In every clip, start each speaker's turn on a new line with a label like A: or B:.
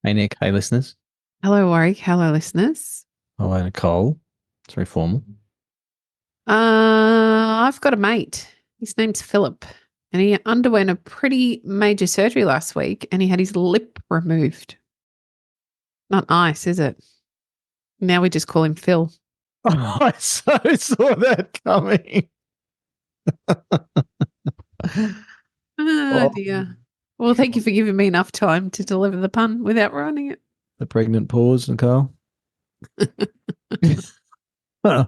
A: Hey, Nick. Hey, listeners.
B: Hello, Warwick. Hello, listeners.
A: Hello, Nicole. It's very formal.
B: I've got a mate. His name's Philip, and he underwent a pretty major surgery last week, and he had his lip removed. Not nice, is it? Now we just call him Phil.
A: Oh, I so saw that coming.
B: Oh,
A: Oh,
B: dear. Well, thank you for giving me enough time to deliver the pun without ruining it.
A: the pregnant pause, Nicole. Oh,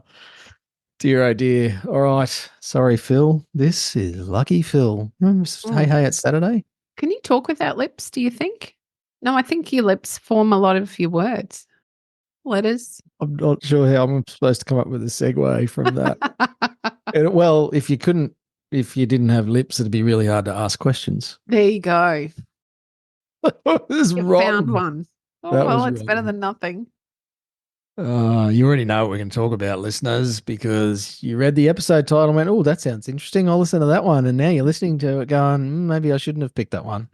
A: dear, oh dear. All right. Sorry, Phil. This is Lucky Phil. Hey,
B: Oh,
A: hey, it's Saturday.
B: can you talk without lips, do you think? No, I think your lips form a lot of your words, letters.
A: I'm not sure how I'm supposed to come up with a segue from that. Well, if you didn't have lips, it'd be really hard to ask questions.
B: There you go.
A: That was
B: You found
A: rotten.
B: one. Oh,
A: That
B: well,
A: was
B: it's better
A: rotten.
B: than nothing.
A: You already know what we can talk about, listeners, because you read the episode title and went, oh, that sounds interesting. I'll listen to that one. And now you're listening to it going, maybe I shouldn't have picked that one.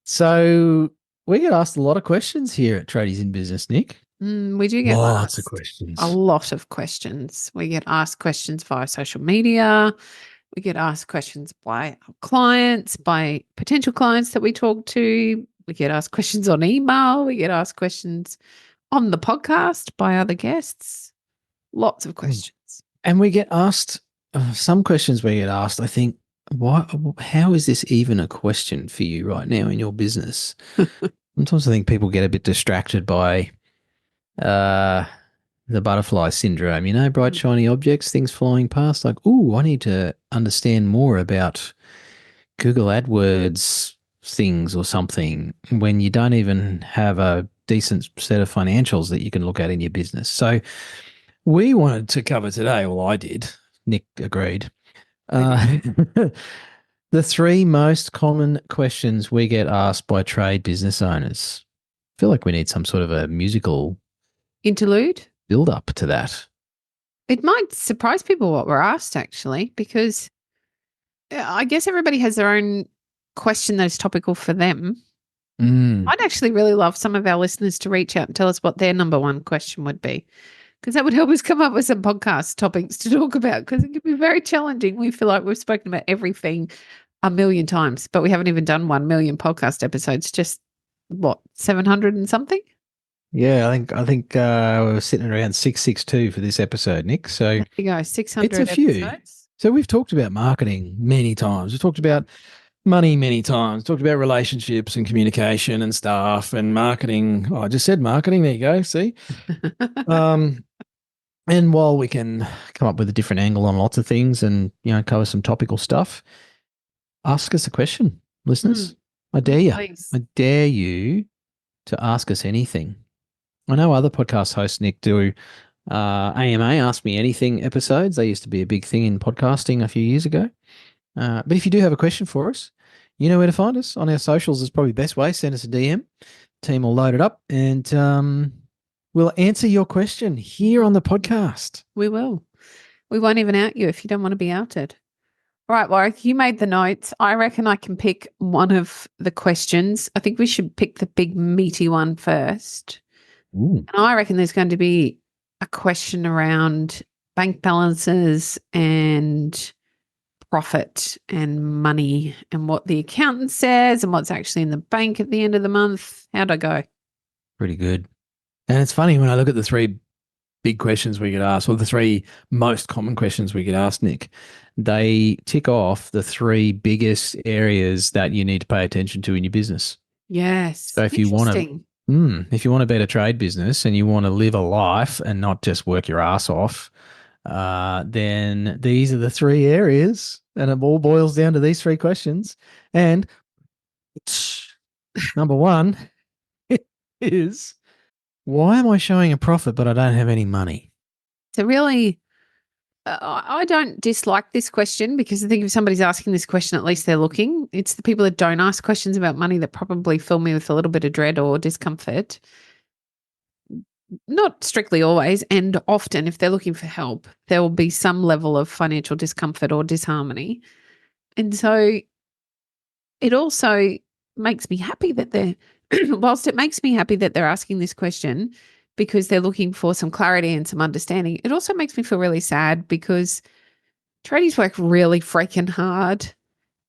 A: So we get asked a lot of questions here at Tradies in Business, Nick.
B: We do get
A: Lots of
B: asked a
A: questions.
B: lot of questions. We get asked questions via social media. We get asked questions by our clients, by potential clients that we talk to. We get asked questions on email. We get asked questions on the podcast by other guests. Lots of questions.
A: And we get asked some questions we get asked, I think, why, how is this even a question for you right now in your business? Sometimes I think people get a bit distracted by uh, the butterfly syndrome, bright, shiny objects, things flying past. Like, ooh, I need to understand more about Google AdWords things or something when you don't even have a decent set of financials that you can look at in your business. So we wanted to cover today, well, I did. Nick agreed. Uh, the three most common questions we get asked by trade business owners. I feel like we need some sort of a musical
B: Interlude.
A: build up to that.
B: It might surprise people what we're asked, actually, because I guess everybody has their own question that is topical for them.
A: Mm.
B: I'd actually really love some of our listeners to reach out and tell us what their number one question would be, because that would help us come up with some podcast topics to talk about, because it can be very challenging. We feel like we've spoken about everything a million times, but we haven't even done 1 million podcast episodes, just what, 700 and something?
A: Yeah, I think we were sitting around 662 for this episode, Nick. So
B: There you go,
A: it's a
B: 600
A: few.
B: episodes.
A: So we've talked about marketing many times. We've talked about money many times. Talked about relationships and communication and stuff and marketing. Oh, I just said marketing. There you go. See. Um, and while we can come up with a different angle on lots of things and cover some topical stuff, ask us a question, listeners. I dare you.
B: Please.
A: I dare you to ask us anything. I know other podcast hosts, Nick, do AMA Ask Me Anything episodes. They used to be a big thing in podcasting a few years ago. But if you do have a question for us, you know where to find us. On our socials is probably the best way. Send us a DM. Team will load it up and we'll answer your question here on the podcast.
B: We will. We won't even out you if you don't want to be outed. All right, Warwick, you made the notes. I reckon I can pick one of the questions. I think we should pick the big meaty one first.
A: Ooh.
B: And I reckon there's going to be a question around bank balances and profit and money and what the accountant says and what's actually in the bank at the end of the month. How'd I go?
A: Pretty good. And it's funny when I look at the three big questions we get asked, or the three most common questions we get asked, Nick, they tick off the three biggest areas that you need to pay attention to in your business.
B: Yes.
A: So if you want
B: Interesting.
A: if you want a better trade business and you want to live a life and not just work your ass off, then these are the three areas, and it all boils down to these three questions. And number one is, why am I showing a profit but I don't have any money?
B: So really, I don't dislike this question, because I think if somebody's asking this question, at least they're looking. It's the people that don't ask questions about money that probably fill me with a little bit of dread or discomfort. Not strictly always, and often if they're looking for help, there will be some level of financial discomfort or disharmony. And so it also makes me happy that whilst it makes me happy that they're asking this question because they're looking for some clarity and some understanding, it also makes me feel really sad because tradies work really freaking hard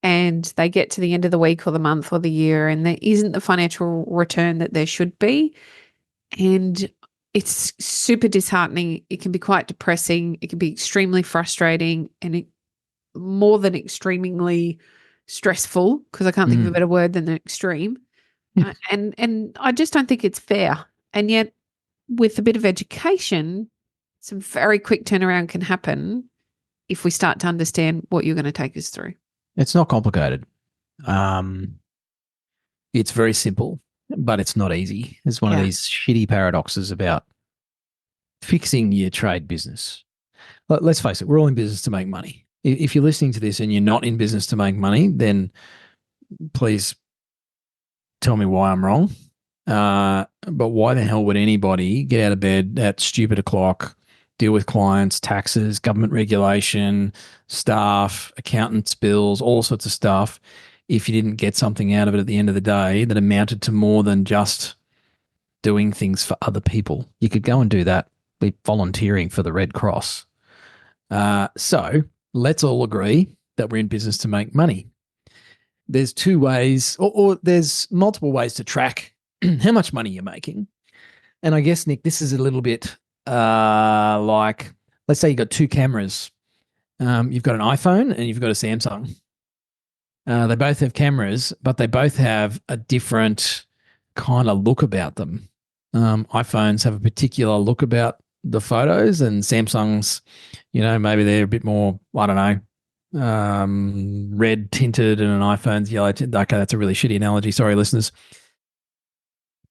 B: and they get to the end of the week or the month or the year and there isn't the financial return that there should be. And it's super disheartening. It can be quite depressing. It can be extremely frustrating and more than extremely stressful, because I can't think of a better word than extreme. And I just don't think it's fair. And yet, with a bit of education, some very quick turnaround can happen if we start to understand what you're going to take us through.
A: It's not complicated. It's very simple, but it's not easy. It's one of these shitty paradoxes about fixing your trade business. Let's face it, we're all in business to make money. If you're listening to this and you're not in business to make money, then please tell me why I'm wrong. But why the hell would anybody get out of bed at stupid o'clock, deal with clients, taxes, government regulation, staff, accountants' bills, all sorts of stuff, if you didn't get something out of it at the end of the day that amounted to more than just doing things for other people? You could go and do that, be volunteering for the Red Cross. So let's all agree that we're in business to make money. There's two ways, or there's multiple ways to track how much money you're making. And I guess, Nick, this is a little bit like, let's say you've got two cameras. You've got an iPhone and you've got a Samsung. They both have cameras, but they both have a different kind of look about them. iPhones have a particular look about the photos, and Samsungs, maybe they're a bit more, I don't know, red tinted, and an iPhone's yellow tinted. Okay, that's a really shitty analogy. Sorry, listeners.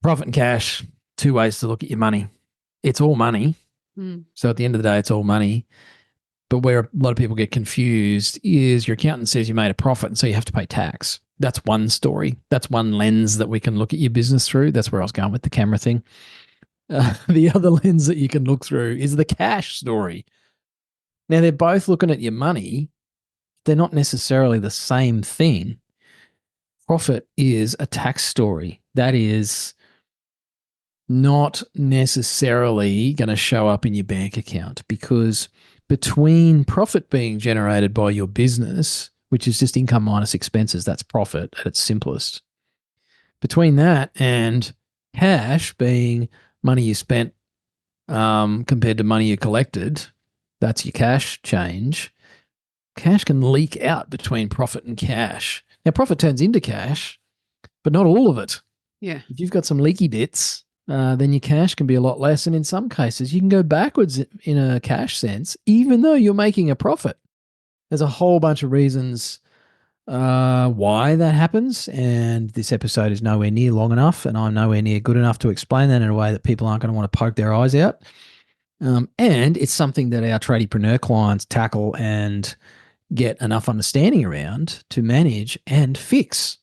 A: Profit and cash, two ways to look at your money. It's all money. So at the end of the day, it's all money. But where a lot of people get confused is your accountant says you made a profit, and so you have to pay tax. That's one story. That's one lens that we can look at your business through. That's where I was going with the camera thing. The other lens that you can look through is the cash story. Now, they're both looking at your money. They're not necessarily the same thing. Profit is a tax story. That is not necessarily going to show up in your bank account, because between profit being generated by your business, which is just income minus expenses, that's profit at its simplest. Between that and cash being money you spent compared to money you collected, that's your cash change. Cash can leak out between profit and cash. Now, profit turns into cash, but not all of it.
B: Yeah.
A: If you've got some leaky bits, then your cash can be a lot less. And in some cases, you can go backwards in a cash sense, even though you're making a profit. There's a whole bunch of reasons why that happens. And this episode is nowhere near long enough, and I'm nowhere near good enough to explain that in a way that people aren't going to want to poke their eyes out. And it's something that our tradiepreneur clients tackle and get enough understanding around to manage and fix.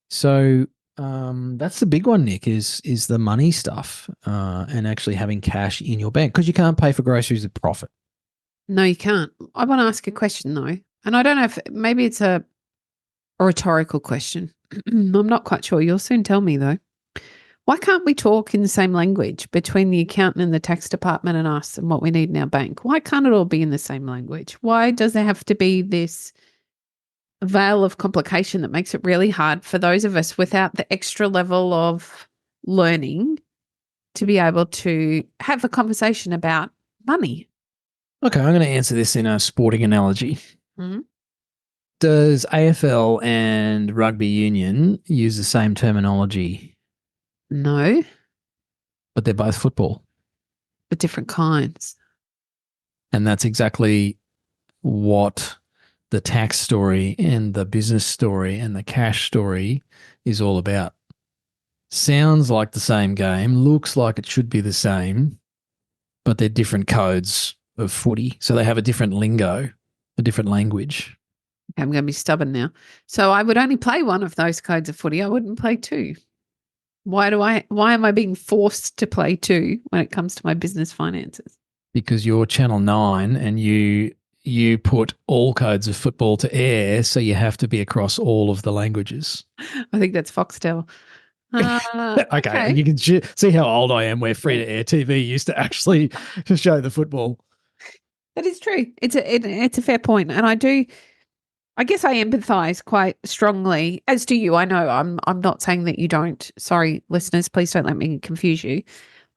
A: So that's the big one, Nick, is the money stuff and actually having cash in your bank, because you can't pay for groceries with profit.
B: No, you can't. I want to ask a question though, and I don't know if maybe it's a rhetorical question. I'm not quite sure. You'll soon tell me though. Why can't we talk in the same language between the accountant and the tax department and us and what we need in our bank? Why can't it all be in the same language? Why does there have to be this veil of complication that makes it really hard for those of us without the extra level of learning to be able to have a conversation about money?
A: Okay, I'm going to answer this in a sporting analogy.
B: Mm-hmm.
A: Does AFL and rugby union use the same terminology?
B: No.
A: But they're both football.
B: But different kinds.
A: And that's exactly what the tax story and the business story and the cash story is all about. Sounds like the same game, looks like it should be the same, but they're different codes of footy. So they have a different lingo, a different language.
B: Okay, I'm going to be stubborn now. So I would only play one of those codes of footy. I wouldn't play two. Why am I being forced to play two when it comes to my business finances?
A: Because you're Channel 9 and you you put all codes of football to air, so you have to be across all of the languages.
B: I think that's Foxtel.
A: Okay,
B: Okay.
A: you can see how old I am, where free to air TV used to actually show the football.
B: That is true. It's a fair point, and I guess I empathize quite strongly, as do you. I know I'm not saying that you don't. Sorry, listeners, please don't let me confuse you.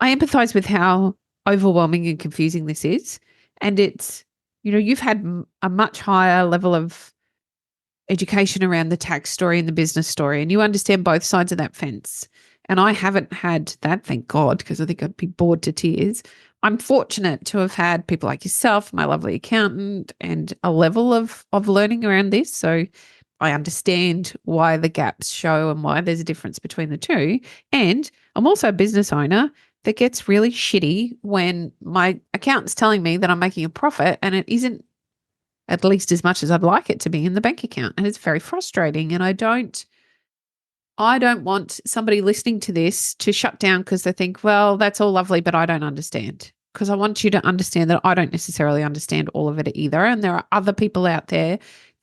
B: I empathize with how overwhelming and confusing this is, and it's you've had a much higher level of education around the tax story and the business story, and you understand both sides of that fence. And I haven't had that, thank God, because I think I'd be bored to tears. I'm fortunate to have had people like yourself, my lovely accountant, and a level of learning around this. So I understand why the gaps show and why there's a difference between the two. And I'm also a business owner that gets really shitty when my accountant's telling me that I'm making a profit and it isn't at least as much as I'd like it to be in the bank account. And it's very frustrating. And I don't want somebody listening to this to shut down because they think, well, that's all lovely, but I don't understand. Because I want you to understand that I don't necessarily understand all of it either. And there are other people out there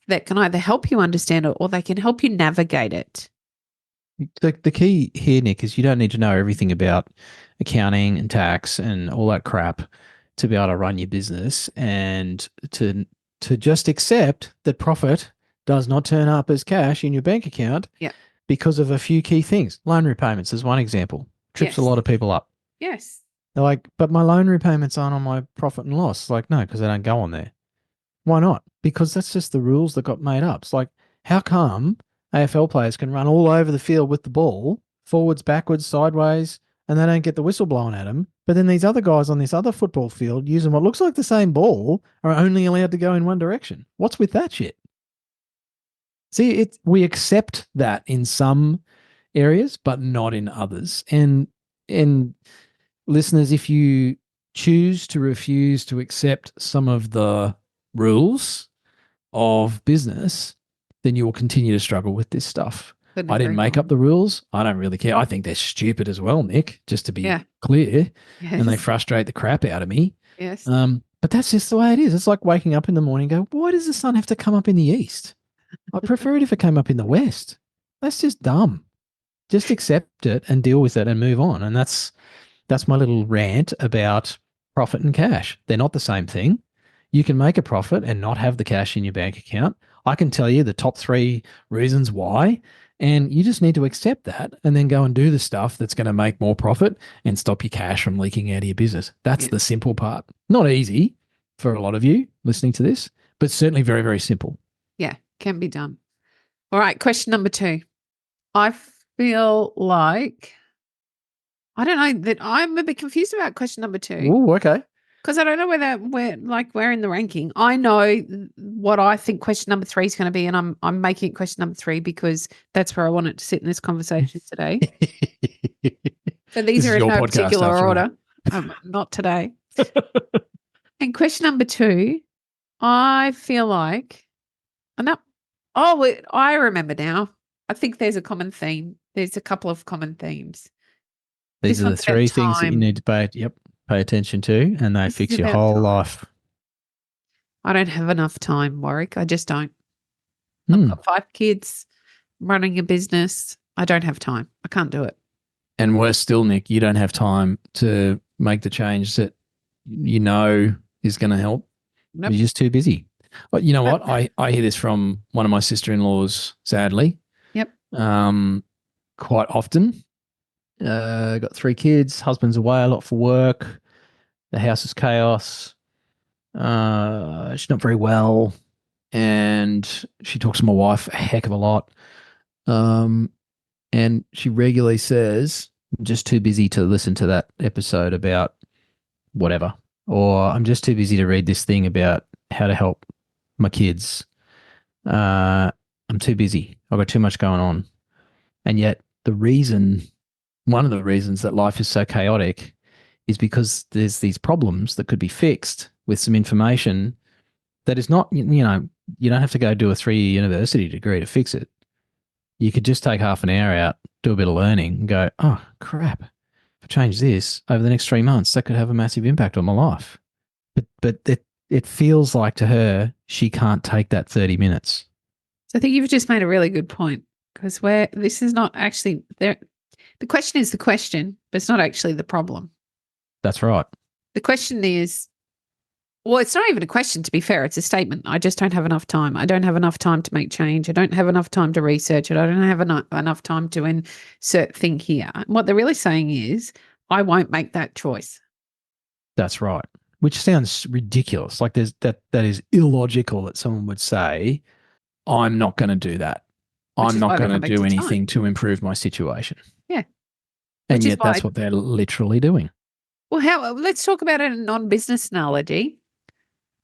B: that can either help you understand it or they can help you navigate it.
A: The key here, Nick, is you don't need to know everything about accounting and tax and all that crap to be able to run your business, and to just accept that profit does not turn up as cash in your bank account
B: Yeah.
A: because of a few key things. Loan repayments is one example. Trips a lot of people up.
B: Yes.
A: They're like, but my loan repayments aren't on my profit and loss. It's like, no, because they don't go on there. Why not? Because that's just the rules that got made up. It's like, how come AFL players can run all over the field with the ball, forwards, backwards, sideways, and they don't get the whistle blown at them? But then these other guys on this other football field using what looks like the same ball are only allowed to go in one direction. What's with that shit? See, we accept that in some areas, but not in others. And listeners, if you choose to refuse to accept some of the rules of business, then you will continue to struggle with this stuff.
B: Couldn't
A: I didn't
B: agree
A: make
B: more.
A: up the rules. I don't really care. I think they're stupid as well, Nick, just to be clear. And they
B: Yes.
A: frustrate the crap out of me.
B: Yes.
A: But that's just the way it is. It's like waking up in the morning and go, why does the sun have to come up in the east? I prefer it if it came up in the west. That's just dumb. Just accept it and deal with it and move on. And that's my little rant about profit and cash. They're not the same thing. You can make a profit and not have the cash in your bank account. I can tell you the top 3 reasons why, and you just need to accept that and then go and do the stuff that's going to make more profit and stop your cash from leaking out of your business. That's the simple part. Not easy for a lot of you listening to this, but certainly very, very simple.
B: Yeah, can be done. All right, question number 2. I feel like I don't know that I'm a bit confused about question number 2.
A: Oh, okay.
B: Because I don't know whether we're in the ranking. I know what I think question number 3 is going to be, and I'm making it question number 3 because that's where I want it to sit in this conversation today. So these are in no particular order. Not today. And question number 2, I feel like, I remember now. I think there's a common theme. There's a couple of common themes.
A: These are the 3 things that you need to pay attention to, and they fix your whole life.
B: I don't have enough time, Warwick. I just don't. I've got 5 kids, running a business. I don't have time. I can't do it.
A: And worse still, Nick, you don't have time to make the change that you know is going to help. Nope. You're just too busy. But you know what? I hear this from one of my sister-in-laws, sadly.
B: Yep.
A: Quite often. Got 3 kids, husband's away a lot for work. The house is chaos. She's not very well. And she talks to my wife a heck of a lot. And she regularly says, I'm just too busy to listen to that episode about whatever. Or I'm just too busy to read this thing about how to help my kids. I'm too busy. I've got too much going on. And yet one of the reasons that life is so chaotic is because there's these problems that could be fixed with some information that is not, you don't have to go do a 3-year university degree to fix it. You could just take half an hour out, do a bit of learning and go, oh, crap. If I change this over the next 3 months, that could have a massive impact on my life. But it feels like to her she can't take that 30 minutes.
B: So I think you've just made a really good point, because where this is not actually there. The question is the question, but it's not actually the problem.
A: That's right.
B: The question is, well, it's not even a question, to be fair. It's a statement. I just don't have enough time. I don't have enough time to make change. I don't have enough time to research it. I don't have enough time to insert thing here. And what they're really saying is, I won't make that choice.
A: That's right. Which sounds ridiculous. Like that is illogical that someone would say, I'm not going to do that.
B: Which
A: I'm
B: is
A: not
B: why they
A: going to
B: come back
A: do
B: to
A: anything
B: time.
A: to improve my situation.
B: Yeah.
A: And
B: Which is
A: yet
B: why,
A: that's what they're literally doing.
B: well, let's talk about it in a non-business analogy.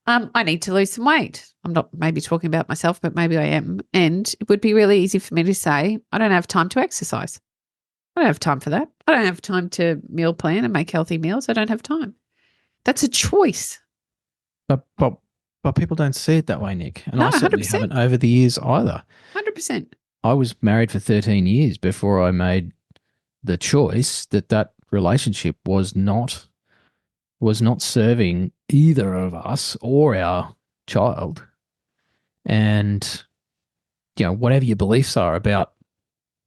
B: I need to lose some weight. I'm not maybe talking about myself, but maybe I am. And it would be really easy for me to say, I don't have time to exercise. I don't have time for that. I don't have time to meal plan and make healthy meals. I don't have time. That's a choice.
A: But but people don't see it that way, Nick. And
B: No,
A: I certainly
B: 100%.
A: haven't over the years either.
B: 100%.
A: I was married for 13 years before I made the choice that that relationship was not serving either of us or our child. And whatever your beliefs are about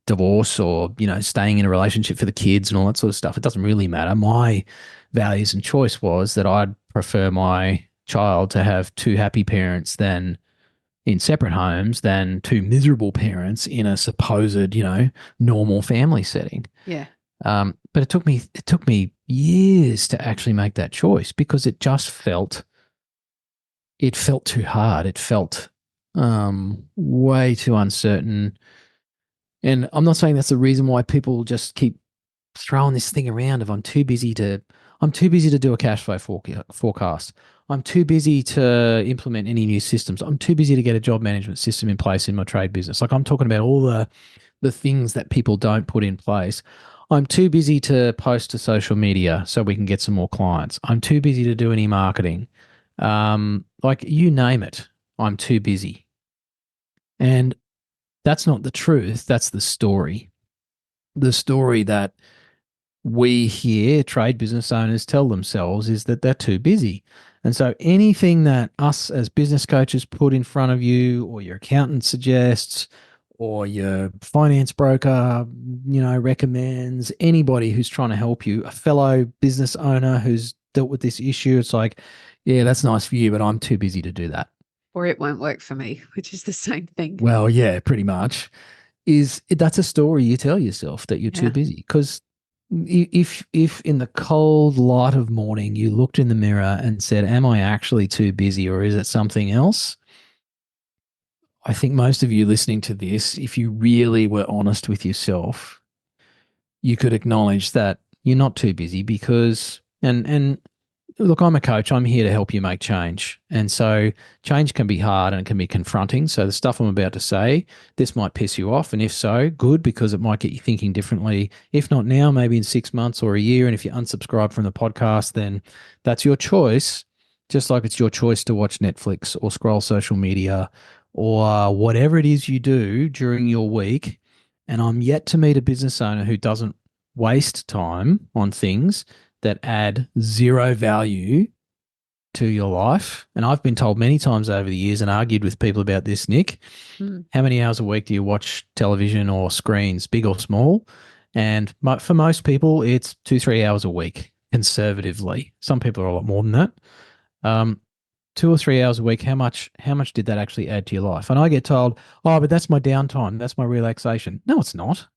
A: divorce or staying in a relationship for the kids and all that sort of stuff, it doesn't really matter. My values and choice was that I'd prefer my child to have two happy parents than in separate homes than two miserable parents in a supposed normal family setting.
B: Yeah.
A: But it took me years to actually make that choice because it felt too hard. It felt way too uncertain. And I'm not saying that's the reason why people just keep throwing this thing around of I'm too busy to do a cash flow forecast. I'm too busy to implement any new systems. I'm too busy to get a job management system in place in my trade business. Like I'm talking about all the things that people don't put in place. I'm too busy to post to social media so we can get some more clients. I'm too busy to do any marketing. Like you name it, I'm too busy. And that's not the truth. That's the story. The story that we hear trade business owners tell themselves is that they're too busy. And so anything that us as business coaches put in front of you or your accountant suggests or your finance broker, recommends, anybody who's trying to help you, a fellow business owner who's dealt with this issue, it's like, yeah, that's nice for you, but I'm too busy to do that.
B: Or it won't work for me, which is the same thing.
A: Well, yeah, pretty much. That's a story you tell yourself that you're too
B: Yeah.
A: busy because if in the cold light of morning you looked in the mirror and said, am I actually too busy or is it something else? I think most of you listening to this, if you really were honest with yourself, you could acknowledge that you're not too busy because and look, I'm a coach. I'm here to help you make change. And so change can be hard and it can be confronting. So the stuff I'm about to say, this might piss you off. And if so, good, because it might get you thinking differently. If not now, maybe in 6 months or a year. And if you unsubscribe from the podcast, then that's your choice. Just like it's your choice to watch Netflix or scroll social media or whatever it is you do during your week. And I'm yet to meet a business owner who doesn't waste time on things that add zero value to your life. And I've been told many times over the years and argued with people about this, Nick. How many hours a week do you watch television or screens, big or small? And for most people, it's 2-3 hours a week, conservatively. Some people are a lot more than that. 2 or 3 hours a week. How much did that actually add to your life? And I get told, oh, but that's my downtime. That's my relaxation. No, it's not.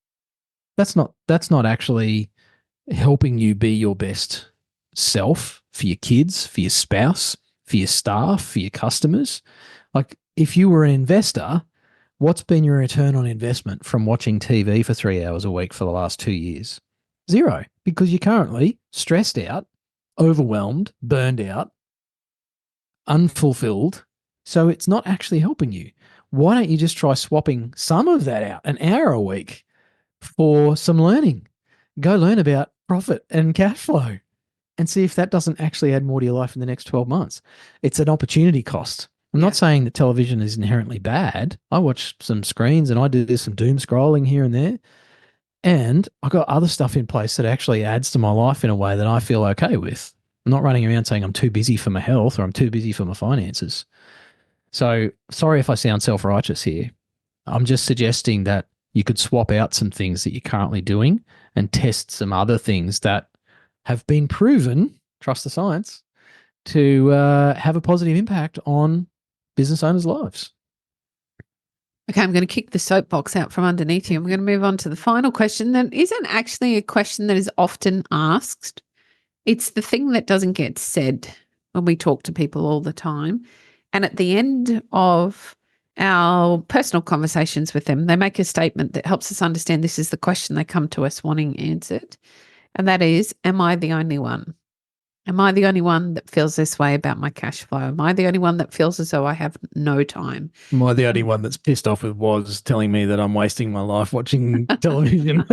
A: That's not actually helping you be your best self for your kids, for your spouse, for your staff, for your customers. Like if you were an investor, what's been your return on investment from watching TV for 3 hours a week for the last 2 years? Zero, because you're currently stressed out, overwhelmed, burned out, unfulfilled. So it's not actually helping you. Why don't you just try swapping some of that out, an hour a week, for some learning? Go learn about profit and cash flow and see if that doesn't actually add more to your life in the next 12 months. It's an opportunity cost. I'm not saying that television is inherently bad. I watch some screens and I do some doom scrolling here and there. And I've got other stuff in place that actually adds to my life in a way that I feel okay with. I'm not running around saying I'm too busy for my health or I'm too busy for my finances. So sorry if I sound self-righteous here. I'm just suggesting that you could swap out some things that you're currently doing and test some other things that have been proven, trust the science, to have a positive impact on business owners' lives.
B: Okay, I'm going to kick the soapbox out from underneath you. I'm going to move on to the final question that isn't actually a question that is often asked. It's the thing that doesn't get said when we talk to people all the time. And at the end of our personal conversations with them, they make a statement that helps us understand this is the question they come to us wanting answered. And that is, am I the only one? Am I the only one that feels this way about my cash flow? Am I the only one that feels as though I have no time?
A: Am I the only one that's pissed off with Waz telling me that I'm wasting my life watching television?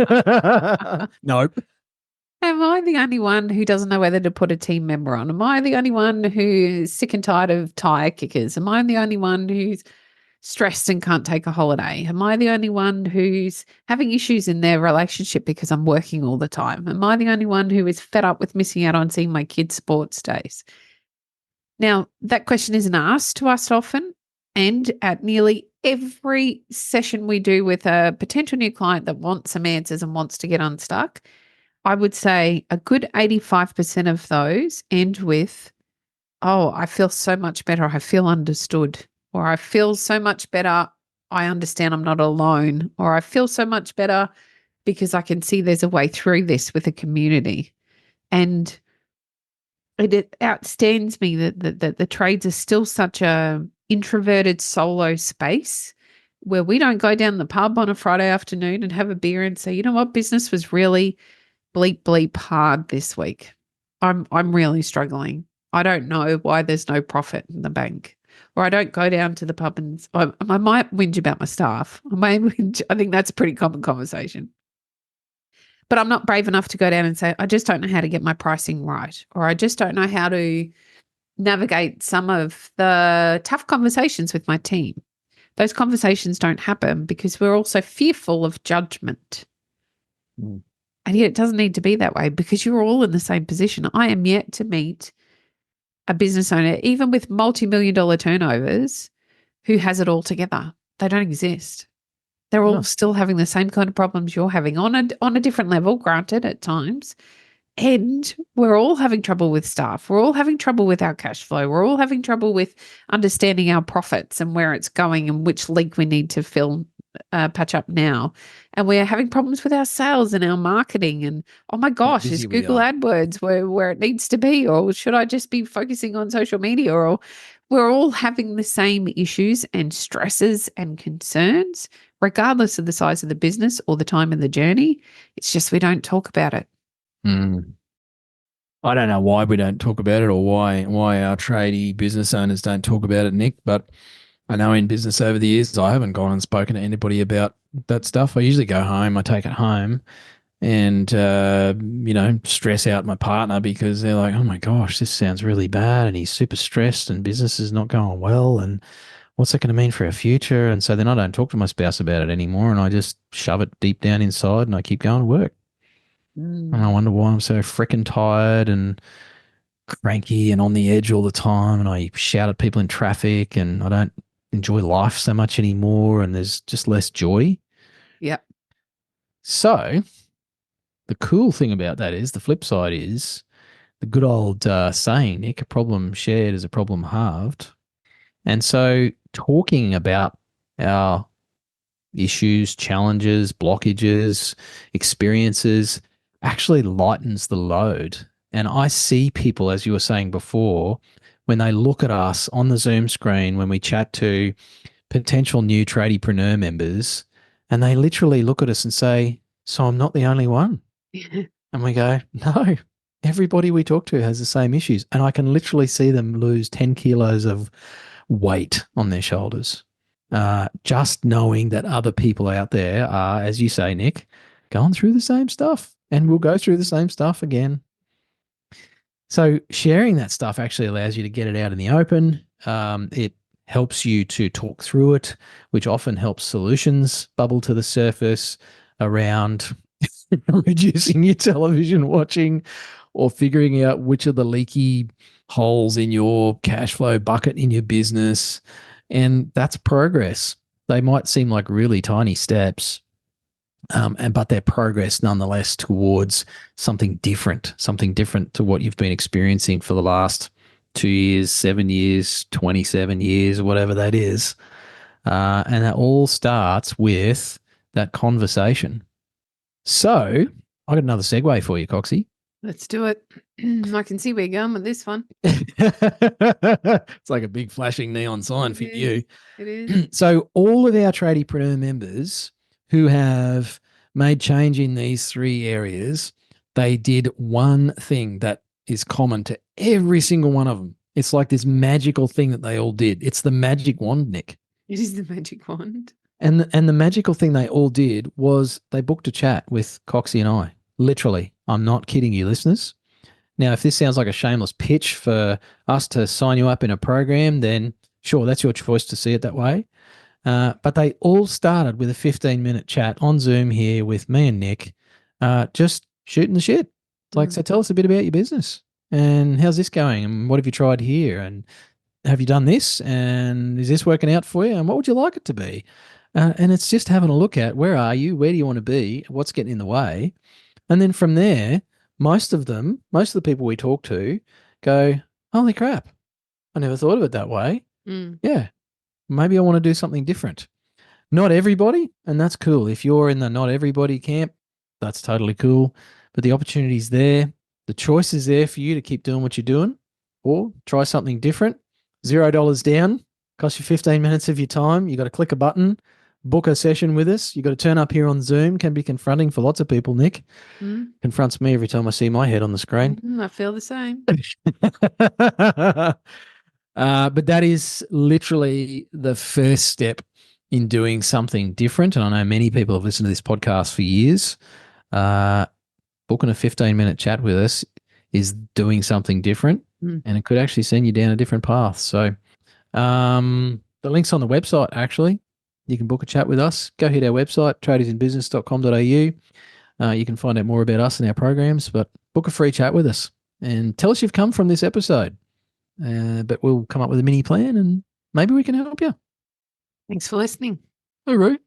A: Nope.
B: Am I the only one who doesn't know whether to put a team member on? Am I the only one who's sick and tired of tire kickers? Am I the only one who's stressed and can't take a holiday? Am I the only one who's having issues in their relationship because I'm working all the time? Am I the only one who is fed up with missing out on seeing my kids' sports days? Now, that question isn't asked to us often. And at nearly every session we do with a potential new client that wants some answers and wants to get unstuck, I would say a good 85% of those end with, oh, I feel so much better. I feel understood. Or I feel so much better. I understand I'm not alone. Or I feel so much better because I can see there's a way through this with a community. And it outstands me that the trades are still such a introverted solo space where we don't go down the pub on a Friday afternoon and have a beer and say, you know what, business was really bleep hard this week. I'm really struggling. I don't know why there's no profit in the bank. Or I don't go down to the pub and I might whinge about my staff. I think that's a pretty common conversation. But I'm not brave enough to go down and say, I just don't know how to get my pricing right. Or I just don't know how to navigate some of the tough conversations with my team. Those conversations don't happen because we're also fearful of judgment.
A: Mm.
B: And yet it doesn't need to be that way because you're all in the same position. I am yet to meet a business owner, even with multi-million-dollar turnovers, who has it all together. They don't exist. They're all still having the same kind of problems you're having on a different level, granted, at times. And we're all having trouble with staff. We're all having trouble with our cash flow. We're all having trouble with understanding our profits and where it's going and which leak we need to patch up now. And we're having problems with our sales and our marketing. And oh my gosh, is Google AdWords where it needs to be? Or should I just be focusing on social media? Or we're all having the same issues and stresses and concerns, regardless of the size of the business or the time in the journey. It's just we don't talk about it.
A: Mm. I don't know why we don't talk about it or why our tradie business owners don't talk about it, Nick, but I know in business over the years, I haven't gone and spoken to anybody about that stuff. I usually go home, I take it home and, stress out my partner because they're like, oh my gosh, this sounds really bad. And he's super stressed and business is not going well. And what's that going to mean for our future? And so then I don't talk to my spouse about it anymore. And I just shove it deep down inside and I keep going to work. And I wonder why I'm so freaking tired and cranky and on the edge all the time. And I shout at people in traffic and I don't enjoy life so much anymore. And there's just less joy.
B: Yep.
A: So the cool thing about that is the flip side is the good old saying, Nick, a problem shared is a problem halved. And so talking about our issues, challenges, blockages, experiences actually lightens the load. And I see people, as you were saying before, when they look at us on the Zoom screen, when we chat to potential new tradiepreneur members, and they literally look at us and say, so I'm not the only one. And we go, no, everybody we talk to has the same issues. And I can literally see them lose 10 kilos of weight on their shoulders. Just knowing that other people out there are, as you say, Nick, going through the same stuff and we'll go through the same stuff again. So sharing that stuff actually allows you to get it out in the open. It helps you to talk through it, which often helps solutions bubble to the surface around reducing your television watching or figuring out which are the leaky holes in your cash flow bucket in your business. And that's progress. They might seem like really tiny steps, but they're progress nonetheless towards something different to what you've been experiencing for the last 2 years, 7 years, 27 years, whatever that is. And that all starts with that conversation. So I got another segue for you, Coxie.
B: Let's do it. I can see where you're going with this one.
A: It's like a big flashing neon sign for you.
B: It is.
A: So all of our Tradiepreneur members who have made change in these three areas, they did one thing that is common to every single one of them. It's like this magical thing that they all did. It's the magic wand, Nick.
B: It is the magic wand.
A: And the magical thing they all did was they booked a chat with Coxie and I. Literally. I'm not kidding you, listeners. Now, if this sounds like a shameless pitch for us to sign you up in a program, then sure, that's your choice to see it that way. But they all started with a 15-minute chat on Zoom here with me and Nick, just shooting the shit. It's like, so tell us a bit about your business and how's this going and what have you tried here and have you done this and is this working out for you and what would you like it to be? And it's just having a look at where are you, where do you want to be, what's getting in the way. And then from there, most of the people we talk to go, holy crap, I never thought of it that way. Yeah, maybe I want to do something different. Not everybody, and that's cool. If you're in the not everybody camp, that's totally cool. But the opportunity's there. The choice is there for you to keep doing what you're doing or try something different. $0 down, costs you 15 minutes of your time. You got to click a button, book a session with us. You got to turn up here on Zoom. Can be confronting for lots of people, Nick. Confronts me every time I see my head on the screen.
B: I feel the same.
A: But that is literally the first step in doing something different. And I know many people have listened to this podcast for years. Booking a 15-minute chat with us is doing something different, and it could actually send you down a different path. So the link's on the website, actually. You can book a chat with us. Go hit our website, tradiesinbusiness.com.au. You can find out more about us and our programs, but book a free chat with us and tell us you've come from this episode. But we'll come up with a mini plan and maybe we can help you.
B: Thanks for listening.
A: All right.